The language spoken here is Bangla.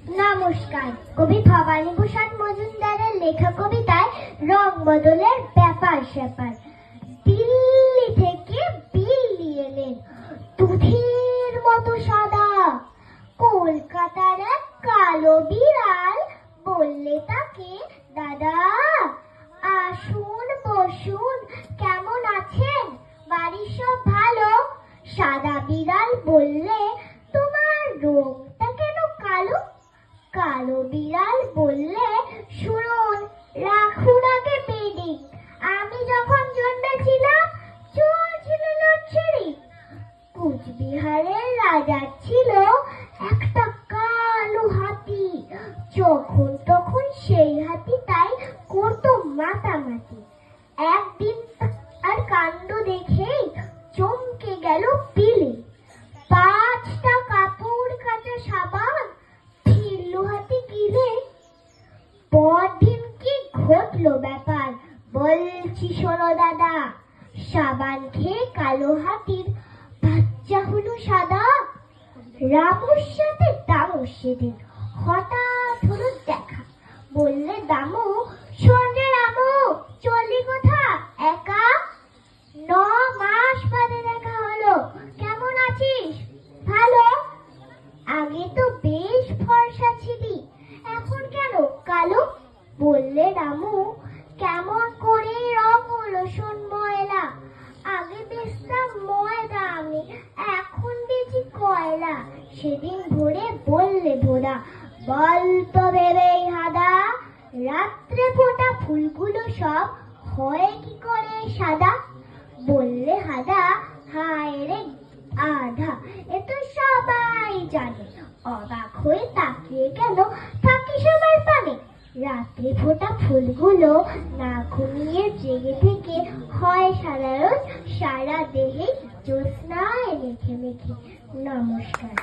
নমস্কার। কবি ভবানীভূষণ মজুমদারের লেখা কবিতায় রং বদলের ব্যাপার স্যাপার। দিল্লি থেকে বিল্লি এলেন দুধের মতো সাদা, কলকাতার এক কালো বিড়াল বললে তাকে দাদা। আসুন বসুন, কেমন আছেন, বাড়ির সব ভালো? সাদা বিড়াল বললে তোমার রংটা কেন কালো? কালো বিড়াল বললে শুনুন, রাখুন আগে বেডিং, আমি যখন জন্মেছিলাম চলছিল লোডশেডিং। কুচবিহারের রাজার ছিল একটা কালো হাতি, যখন তখন সেই হাতি তাই করতো মাতামাতি। একদিন আর কাণ্ড দেখেই চমকে গেল বিলি, 5টা কাপড় কাচা সাবান ফিরল হাতি গিলে। পরদিন কি ঘটলো ব্যাপার বলছি শোনো দাদা, সাবান খেয়ে কালো হাতির বাচ্চা হলো সাদা। রামুর সাথে দামুর সেদিন হঠাৎ হলো দেখা, বললে দামু শোন রে রামু, চললি কোথা একা? 9 মাস বাদে দেখা হলো, কেমন আছিস? ভালো। আগে তো বেশ ফর্সা ছিলি, এখন কেন কালো? বললে রামু কেমন করে রং হলো শোন ময়লা, আগে বেচতাম ময়দা আমি, এখন বেচি কয়লা। সেদিন ভোরে বললে ভোরা বল তো ভেবেই হাদা, রাত্রে ফোটা ফুলগুলো সব হয় কি করে সাদা? বললে হাদা হায় রে আধা, এ তো সবাই জানে, অবাক হয়ে তাকিয়ে কেন থাকি সবার পানে? রাত্রে ফোটা ফুলগুলো না ঘুমিয়ে জেগে থেকে হয় সারা রোজ, সারা দেহে জ্যোৎস্নায় মেখে মেখে। নমস্কার।